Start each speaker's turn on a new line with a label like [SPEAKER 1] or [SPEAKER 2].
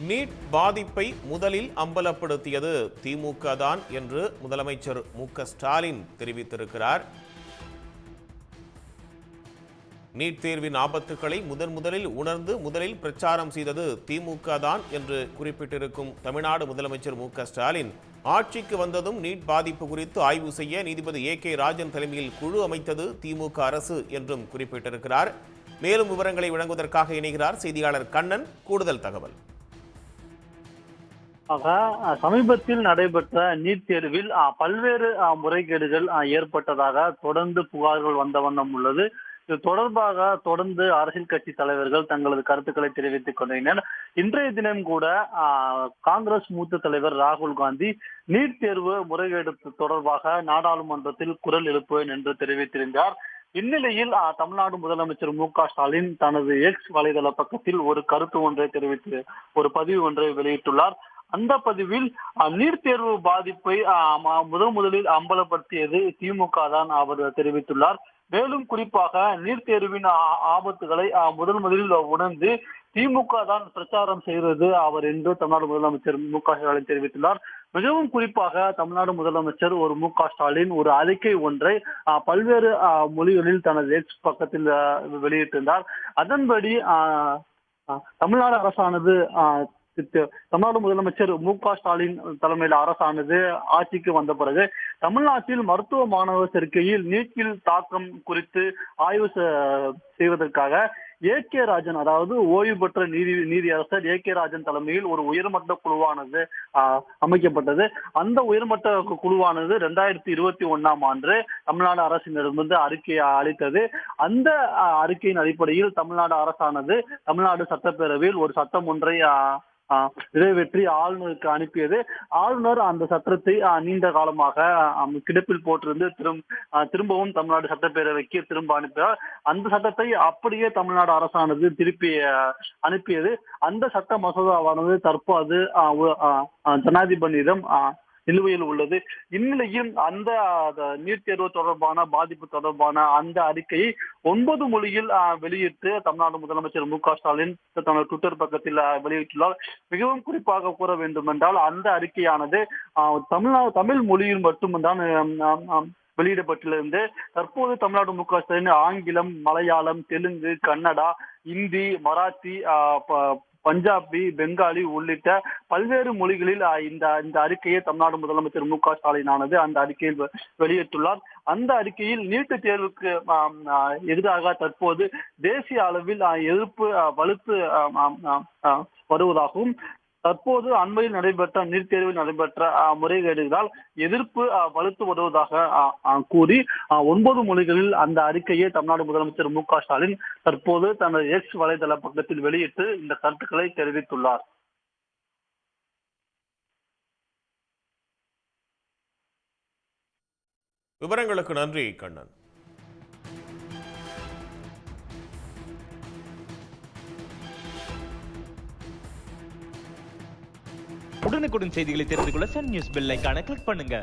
[SPEAKER 1] NEET பாதிப்பை முதலில் அம்பலப்படுத்தியது திமுக தான் என்று முதலமைச்சர் மு.க.ஸ்டாலின் தெரிவித்திருக்கிறார். நீட் தேர்வின் ஆபத்துக்களை முதலில் உணர்ந்து முதலில் பிரச்சாரம் செய்தது திமுக தான் என்று குறிப்பிட்டிருக்கும் தமிழ்நாடு முதலமைச்சர் மு.க.ஸ்டாலின் ஆட்சிக்கு வந்ததும் நீட் பாதிப்பு குறித்து ஆய்வு செய்ய நீதிபதி ஏ.கே. ராஜன் தலைமையில் குழு அமைத்தது திமுக அரசு என்றும் குறிப்பிட்டிருக்கிறார். மேலும் விவரங்களை வழங்குவதற்காக இணைகிறார் செய்தியாளர் கண்ணன். கூடுதல் தகவல்.
[SPEAKER 2] சமீபத்தில் நடைபெற்ற நீட் தேர்வில் பல்வேறு முறைகேடுகள் ஏற்பட்டதாக தொடர்ந்து புகார்கள் வந்த வண்ணம் உள்ளது. இது தொடர்பாக தொடர்ந்து அரசியல் கட்சி தலைவர்கள் தங்களது கருத்துக்களை தெரிவித்துக் கொண்டனர். இன்றைய தினம் கூட காங்கிரஸ் மூத்த தலைவர் ராகுல் காந்தி நீட் தேர்வு முறைகேடு தொடர்பாக நாடாளுமன்றத்தில் குரல் எழுப்புவேன் என்று தெரிவித்திருந்தார். இந்நிலையில் தமிழ்நாடு முதலமைச்சர் மு.க.ஸ்டாலின் தனது எக்ஸ் வலைதள பக்கத்தில் ஒரு கருத்து ஒன்றை தெரிவித்து ஒரு பதிவு ஒன்றை வெளியிட்டுள்ளார். அந்த பதிவில் நீட் தேர்வு பாதிப்பை முதலில் அம்பலப்படுத்தியது திமுக தான் அவர் தெரிவித்துள்ளார். மேலும் குறிப்பாக நீட் தேர்வின் ஆபத்துகளை முதலில் உணர்ந்து திமுக தான் பிரச்சாரம் செய்வது அவர் என்று தமிழ்நாடு முதலமைச்சர் மு.க.ஸ்டாலின் தெரிவித்துள்ளார். மிகவும் குறிப்பாக தமிழ்நாடு முதலமைச்சர் மு.க.ஸ்டாலின் ஒரு அறிக்கை ஒன்றை பல்வேறு மொழிகளில் தனது எக்ஸ் பக்கத்தில் வெளியிட்டிருந்தார். அதன்படி தமிழ்நாடு அரசானது தமிழ்நாடு முதலமைச்சர் மு.க.ஸ்டாலின் தலைமையில் அரசானது ஆட்சிக்கு வந்த பிறகு தமிழ்நாட்டில் மருத்துவ மாணவர் சேர்க்கையில் நீட்டில் தாக்கம் குறித்து ஆய்வு செய்வதற்காக ஏ.கே. ராஜன், அதாவது ஓய்வு பெற்ற நீதியரசர் ஏ.கே. ராஜன் தலைமையில் ஒரு உயர்மட்ட குழுவானது அமைக்கப்பட்டது. அந்த உயர்மட்ட குழுவானது 2021ஆம் ஆண்டு தமிழ்நாடு அரசிடமிருந்து அறிக்கையை அளித்தது. அந்த அறிக்கையின் அடிப்படையில் தமிழ்நாடு அரசானது தமிழ்நாடு சட்டப்பேரவையில் ஒரு சட்டம் ஒன்றை நிறைவேற்றி ஆளுநருக்கு அனுப்பியது. ஆளுநர் அந்த சட்டத்தை நீண்ட காலமாக கிடப்பில் போட்டிருந்து திரும்பவும் தமிழ்நாடு சட்டப்பேரவைக்கு திரும்ப அனுப்பினார். அந்த சட்டத்தை அப்படியே தமிழ்நாடு அரசானது திருப்பி அனுப்பியது. அந்த சட்ட மசோதாவானது தற்போது ஜனாதிபதியிடம் நிலுவையில் உள்ளது. இந்நிலையில் அந்த நீட் தேர்வு தொடர்பான பாதிப்பு தொடர்பான அந்த அறிக்கையை 9 மொழியில் வெளியிட்டு தமிழ்நாடு முதலமைச்சர் மு.க.ஸ்டாலின் தனது ட்விட்டர் பக்கத்தில் வெளியிட்டுள்ளார். மிகவும் குறிப்பாக கூற வேண்டும் என்றால் அந்த அறிக்கையானது தமிழ் மொழியில் மட்டும்தான் வெளியிடப்பட்டிருந்து தற்போது தமிழ்நாடு மு.க.ஸ்டாலின் ஆங்கிலம், மலையாளம், தெலுங்கு, கன்னடா, இந்தி, மராத்தி, பஞ்சாபி, பெங்காலி உள்ளிட்ட பல்வேறு மொழிகளில் இந்த அறிக்கையை தமிழ்நாடு முதலமைச்சர் மு.க.ஸ்டாலின் ஆனது அந்த அறிக்கையில் வெளியிட்டுள்ளார். அந்த அறிக்கையில் நீட் தேர்வுக்கு எதிராக தற்போது தேசிய அளவில் எதிர்ப்பு வலுத்து வருவதாகவும் தற்போது அண்மையில் நடைபெற்ற நீட் தேர்வில் நடைபெற்ற முறைகேடுகளால் எதிர்ப்பு வலுத்து வருவதாக கூறி 9 மொழிகளில் அந்த அறிக்கையை தமிழ்நாடு முதலமைச்சர் மு.க.ஸ்டாலின் தற்போது தனது எக்ஸ் வலைதள பக்கத்தில் வெளியிட்டு இந்த கருத்துக்களை தெரிவித்துள்ளார்.
[SPEAKER 1] விவரங்களுக்கு நன்றி கண்ணன்.
[SPEAKER 3] உடனுக்குடன் செய்திகளை தெரிந்து கொள்ள சன் நியூஸ் பெல் ஐகானை கிளிக் பண்ணுங்க.